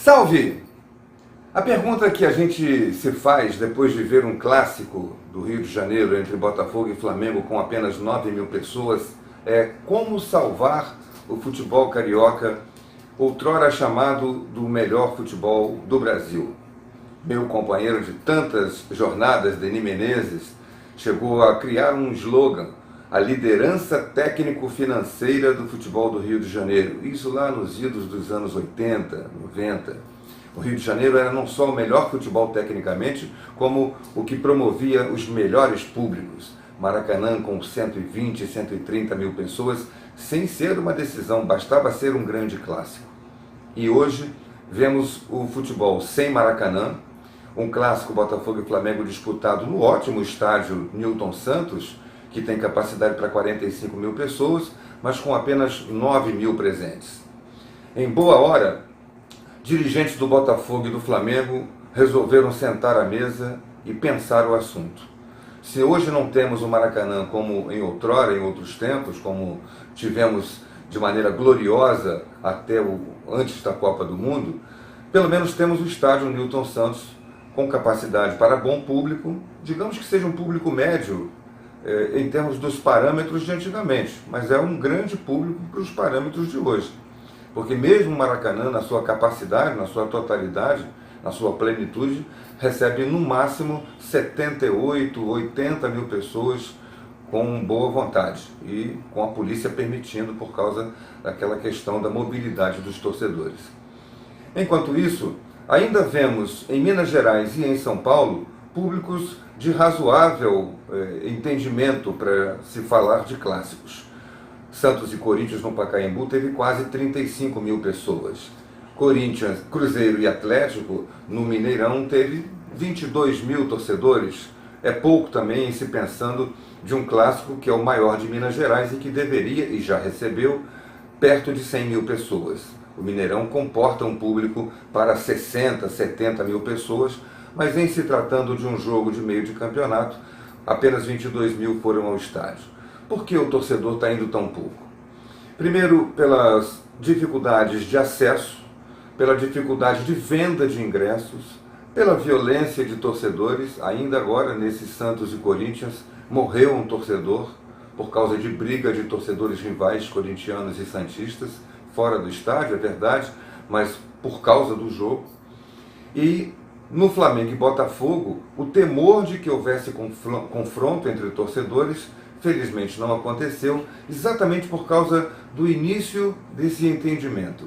Salve! A pergunta que a gente se faz depois de ver um clássico do Rio de Janeiro entre Botafogo e Flamengo com apenas 9.000 pessoas é como salvar o futebol carioca, outrora chamado do melhor futebol do Brasil. Meu companheiro de tantas jornadas, Denis Menezes, chegou a criar um slogan: a liderança técnico-financeira do futebol do Rio de Janeiro. Isso lá nos idos dos anos 80, 90. O Rio de Janeiro era não só o melhor futebol tecnicamente, como o que promovia os melhores públicos. Maracanã com 120, 130 mil pessoas, sem ser uma decisão, bastava ser um grande clássico. E hoje vemos o futebol sem Maracanã, um clássico Botafogo e Flamengo disputado no ótimo estádio Newton Santos, que tem capacidade para 45 mil pessoas, mas com apenas 9.000 presentes. Em boa hora, dirigentes do Botafogo e do Flamengo resolveram sentar à mesa e pensar o assunto. Se hoje não temos o Maracanã como em outrora, em outros tempos, como tivemos de maneira gloriosa até antes da Copa do Mundo, pelo menos temos o estádio Newton Santos com capacidade para bom público, digamos que seja um público médio, em termos dos parâmetros de antigamente, mas é um grande público para os parâmetros de hoje. Porque mesmo o Maracanã, na sua capacidade, na sua totalidade, na sua plenitude, recebe no máximo 78, 80 mil pessoas com boa vontade e com a polícia permitindo por causa daquela questão da mobilidade dos torcedores. Enquanto isso, ainda vemos em Minas Gerais e em São Paulo públicos de razoável entendimento para se falar de clássicos. Santos e Corinthians no Pacaembu teve quase 35 mil pessoas. Corinthians, Cruzeiro e Atlético no Mineirão teve 22 mil torcedores. É pouco também em se pensando de um clássico que é o maior de Minas Gerais e que deveria e já recebeu perto de 100 mil pessoas. O Mineirão comporta um público para 60, 70 mil pessoas, mas em se tratando de um jogo de meio de campeonato, apenas 22 mil foram ao estádio. Por que o torcedor está indo tão pouco? Primeiro, pelas dificuldades de acesso, pela dificuldade de venda de ingressos, pela violência de torcedores. Ainda agora, nesse Santos e Corinthians, morreu um torcedor por causa de briga de torcedores rivais corintianos e santistas, fora do estádio, é verdade, mas por causa do jogo. E no Flamengo e Botafogo, o temor de que houvesse confronto entre torcedores, felizmente não aconteceu, exatamente por causa do início desse entendimento.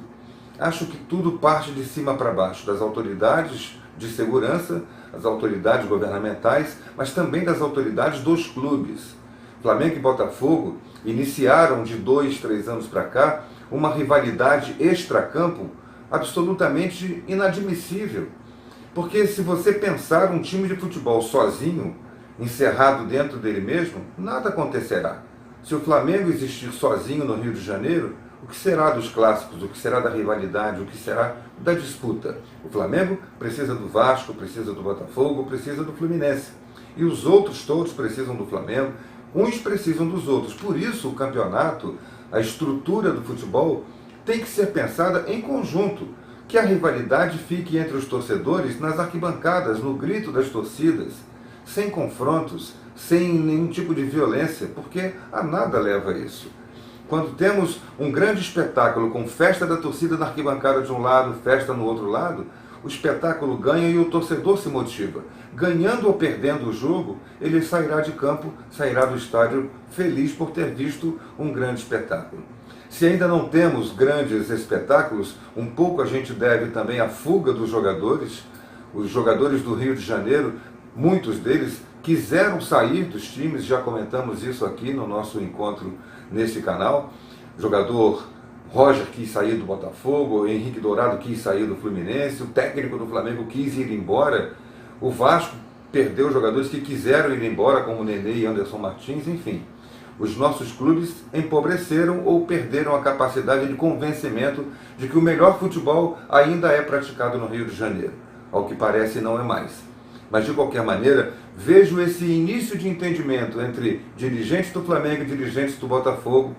Acho que tudo parte de cima para baixo, das autoridades de segurança, as autoridades governamentais, mas também das autoridades dos clubes. Flamengo e Botafogo iniciaram de 2, 3 anos para cá uma rivalidade extracampo absolutamente inadmissível. Porque se você pensar um time de futebol sozinho, encerrado dentro dele mesmo, nada acontecerá. Se o Flamengo existir sozinho no Rio de Janeiro, o que será dos clássicos, o que será da rivalidade, o que será da disputa? O Flamengo precisa do Vasco, precisa do Botafogo, precisa do Fluminense. E os outros todos precisam do Flamengo, uns precisam dos outros. Por isso o campeonato, a estrutura do futebol, tem que ser pensada em conjunto. Que a rivalidade fique entre os torcedores nas arquibancadas, no grito das torcidas, sem confrontos, sem nenhum tipo de violência, porque a nada leva a isso. Quando temos um grande espetáculo com festa da torcida na arquibancada de um lado, festa no outro lado, o espetáculo ganha e o torcedor se motiva. Ganhando ou perdendo o jogo, ele sairá de campo, sairá do estádio feliz por ter visto um grande espetáculo. Se ainda não temos grandes espetáculos, um pouco a gente deve também à fuga dos jogadores. Os jogadores do Rio de Janeiro, muitos deles quiseram sair dos times, já comentamos isso aqui no nosso encontro nesse canal. O jogador Roger quis sair do Botafogo, o Henrique Dourado quis sair do Fluminense, o técnico do Flamengo quis ir embora, o Vasco perdeu jogadores que quiseram ir embora, como Nenê e Anderson Martins, enfim. Os nossos clubes empobreceram ou perderam a capacidade de convencimento de que o melhor futebol ainda é praticado no Rio de Janeiro. Ao que parece, não é mais. Mas, de qualquer maneira, vejo esse início de entendimento entre dirigentes do Flamengo e dirigentes do Botafogo,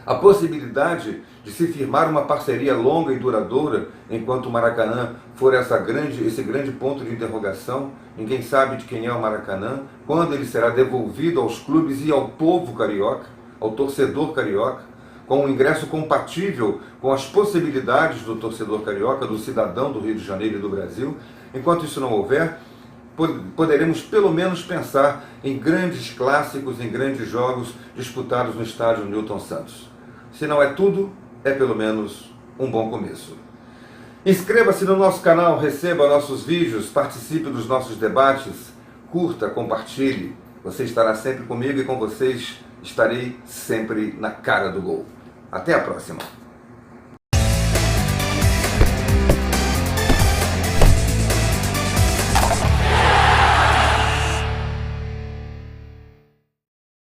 A possibilidade de se firmar uma parceria longa e duradoura enquanto o Maracanã for esse grande ponto de interrogação. Ninguém sabe de quem é o Maracanã, quando ele será devolvido aos clubes e ao povo carioca, ao torcedor carioca, com um ingresso compatível com as possibilidades do torcedor carioca, do cidadão do Rio de Janeiro e do Brasil. Enquanto isso não houver, poderemos pelo menos pensar em grandes clássicos, em grandes jogos disputados no estádio Newton Santos. Se não é tudo, é pelo menos um bom começo. Inscreva-se no nosso canal, receba nossos vídeos, participe dos nossos debates, curta, compartilhe. Você estará sempre comigo e com vocês estarei sempre na cara do gol. Até a próxima!